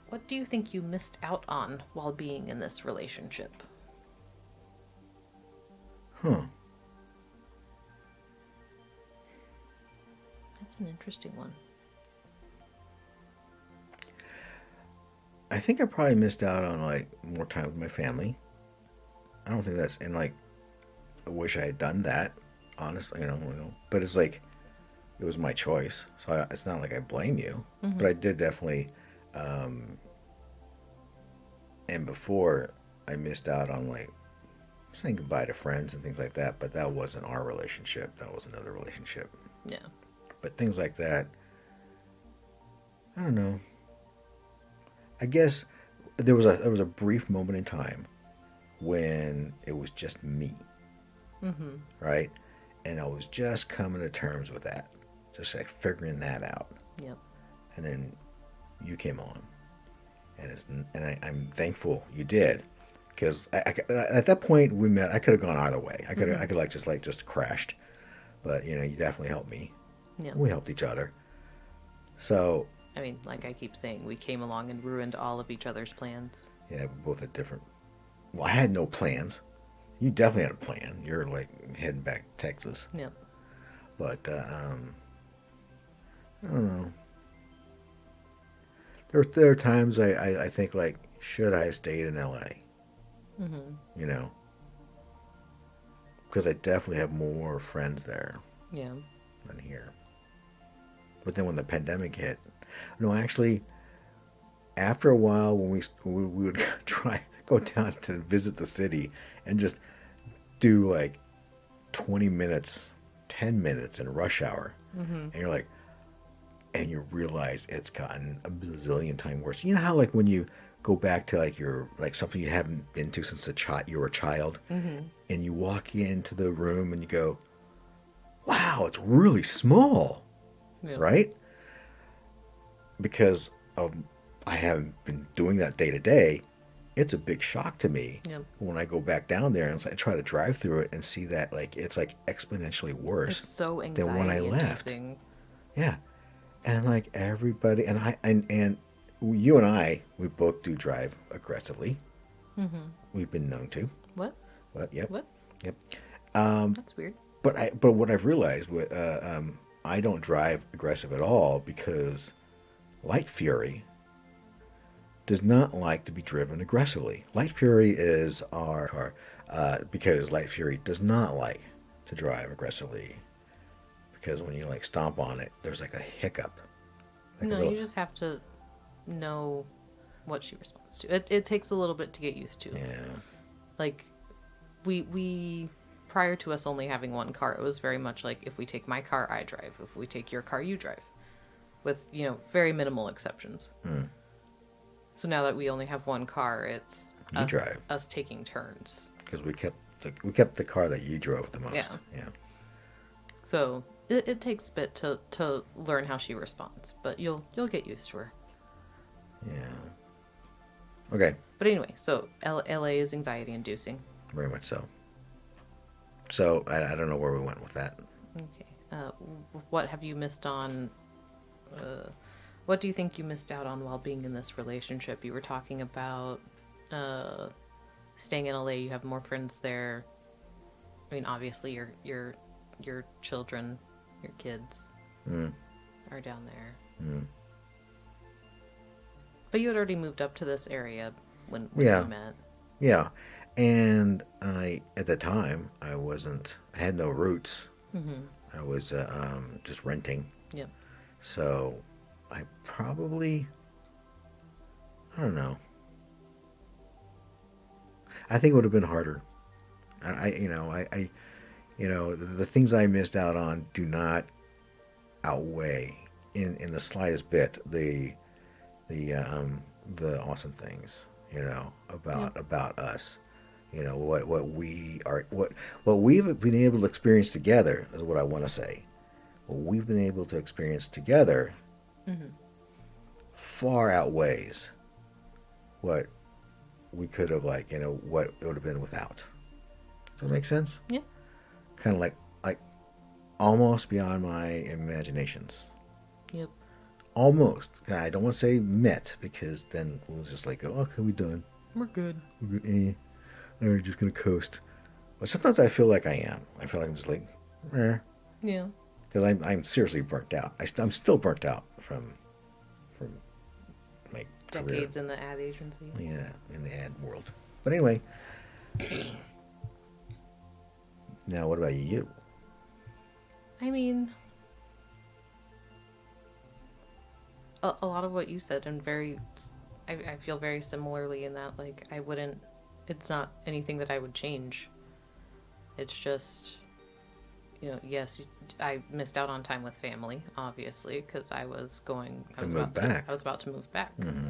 What do you think you missed out on while being in this relationship? Huh. That's an interesting one. I think I probably missed out on like more time with my family. I don't think that's and like I wish I had done that. Honestly, but it's like it was my choice, so it's not like I blame you. Mm-hmm. But I did definitely, um, and before I missed out on like saying goodbye to friends and things like that. But that wasn't our relationship. That was another relationship. Yeah. But things like that, I don't know. I guess there was a brief moment in time when it was just me, Mm-hmm. right? And I was just coming to terms with that, just like figuring that out. Yep. And then you came on, I'm thankful you did, because at that point we met. I could have gone either way. Mm-hmm. I could like just crashed, but you definitely helped me. Yep. We helped each other. So I mean, like I keep saying, we came along and ruined all of each other's plans. yeah, we both had different. Well, I had no plans. You definitely had a plan. You're like heading back to Texas, Yep. but I don't know. There are times I think like, should I have stayed in L.A.? Mm-hmm. You know, because I definitely have more friends there Yeah. than here. But then when the pandemic hit, no, actually, after a while, when we would try go down to visit the city and just do like 20 minutes, 10 minutes in rush hour, Mm-hmm. and you're like, and you realize it's gotten a bazillion times worse. You know how like when you go back to like your like something you haven't been to since you were a child, Mm-hmm. and you walk into the room and you go, "Wow, it's really small," Yep. right? Because of I haven't been doing that day to day. It's a big shock to me Yep. when I go back down there and I try to drive through it and see that like it's like exponentially worse It's so than when I anxiety left. inducing. Yeah, and like everybody and you and we both do drive aggressively. Mm-hmm. We've been known to. What? But yep, What? yep. Um, That's weird. but what I've realized, I don't drive aggressive at all because Light Fury does not like to be driven aggressively. Light Fury is our car, because Light Fury does not like to drive aggressively, because when you like stomp on it, there's like a hiccup, like a No, little. you just have to know what she responds to. It takes a little bit to get used to. Yeah. Like we prior to us only having one car, it was very much like if we take my car, I drive. If we take your car, you drive. With, very minimal exceptions. Mm. So now that we only have one car, it's You us drive us taking turns. because we kept the car that you drove the Yeah. most. Yeah. So it takes a bit to learn how she responds, but you'll get used to her. Yeah. Okay. But anyway, so LA is anxiety inducing. Very much so. So I don't know where we went with that. Okay. What have you missed on? Uh, what do you think you missed out on while being in this relationship? You were talking about uh, staying in LA. You have more friends there. I mean, obviously, your children, your kids Mm. are down there. Mm. But you had already moved up to this area when we Yeah. met. Yeah. And at the time, I had no roots. Mm-hmm. I was just renting. Yep. So I probably, I don't know. I think it would have been harder. The things I missed out on do not outweigh in the slightest bit the the awesome things, Yep. about us. What we are, what we've been able to experience together is what I want to say. What we've been able to experience together Mm-hmm. far outweighs what we could have, like, what it would have been without. Does that make sense? Yeah. Kind of like almost beyond my imaginations. Yep. almost. I don't want to say met because then we'll just like go, okay, we done. We're good. We're good. We're just gonna coast. But sometimes I feel like I am. I feel like I'm just like, Yeah. because I'm seriously burnt out. I'm still burnt out from my Decades career. in the ad agency. Yeah, in the ad world. But anyway, now what about you? I mean, a lot of what you said, and I feel very similarly in that, like, it's not anything that I would change. It's just, yes, I missed out on time with family, obviously, because I was about to move back. Mm-hmm.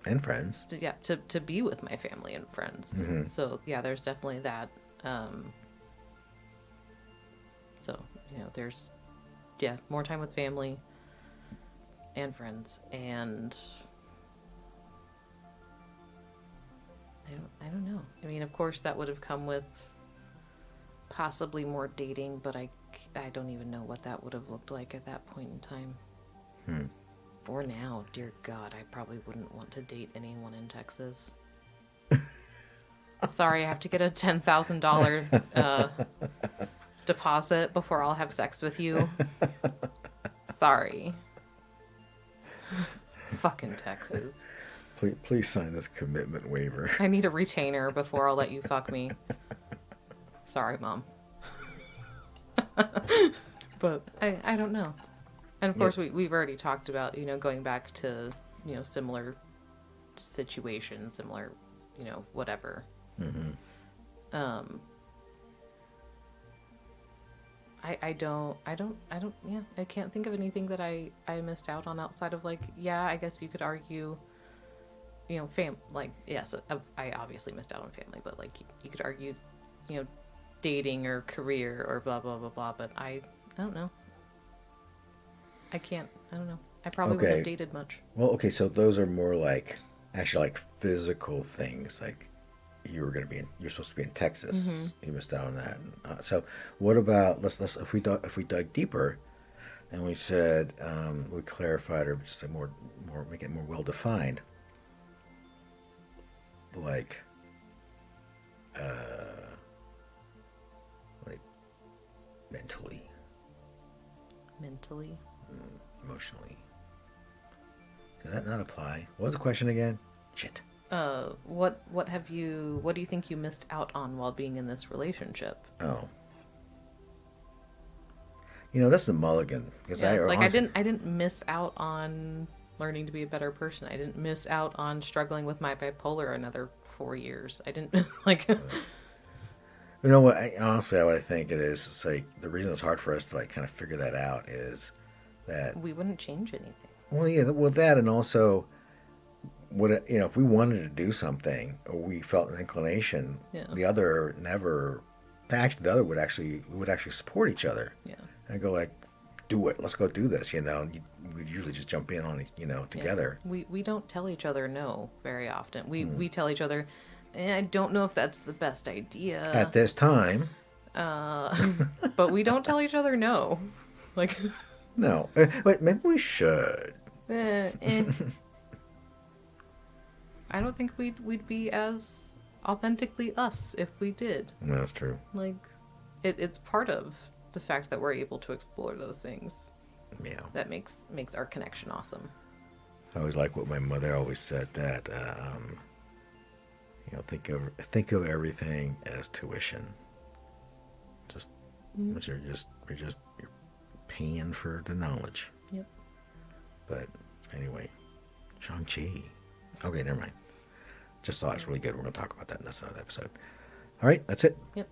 And friends. To be with my family and friends. Mm-hmm. So, yeah, there's definitely that. So, there's, more time with family and friends, and I don't know. I mean, of course, that would have come with possibly more dating, but I don't even know what that would have looked like at that point in time. Or now, dear God, I probably wouldn't want to date anyone in Texas. Sorry, I have to get a $10,000 deposit before I'll have sex with you. Sorry. Fucking Texas. Please sign this commitment waiver. I need a retainer before I'll let you fuck me. Sorry, Mom. But I don't know. And of course, we've already talked about, going back to, similar situations, similar, whatever. Mm-hmm. I can't think of anything that I missed out on outside of, like, I guess you could argue, yes, I obviously missed out on family, but, like, you could argue, dating or career or blah, blah, blah, blah, but I don't know. I don't know. I probably wouldn't have dated much. Well, okay, so those are more like, actually like physical things, like you're supposed to be in Texas. Mm-hmm. You missed out on that. So what about, let's if we dug deeper and we said, we clarified or just make it more well defined, like mentally, emotionally. Does that not apply? What was the question again? Shit. What do you think you missed out on while being in this relationship? Oh. That's the mulligan. Because I didn't miss out on learning to be a better person. I didn't miss out on struggling with my bipolar another 4 years. I didn't like. You know what? Honestly, what I think it is, it's like the reason it's hard for us to like kind of figure that out is that we wouldn't change anything. Well, yeah, well that, and also, if we wanted to do something or we felt an inclination, the other never. Actually, the other would actually support each other. Yeah. And go like, do it. Let's go do this. And we usually just jump in on it, together. Yeah. We don't tell each other no very often. We tell each other, I don't know if that's the best idea At this time. But we don't tell each other no. Like. No. Wait, maybe we should. I don't think we'd be as authentically us if we did. No, that's true. Like, it's part of the fact that we're able to explore those things. Yeah. That makes our connection awesome. I always like what my mother always said, that think of everything as tuition. Just you're paying for the knowledge. Yep. But anyway, Shang-Chi. Okay, never mind. Just thought it's really good. We're going to talk about that in this other episode. All right, that's it. Yep.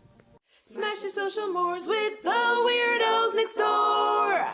Smash your social mores with the weirdos next door.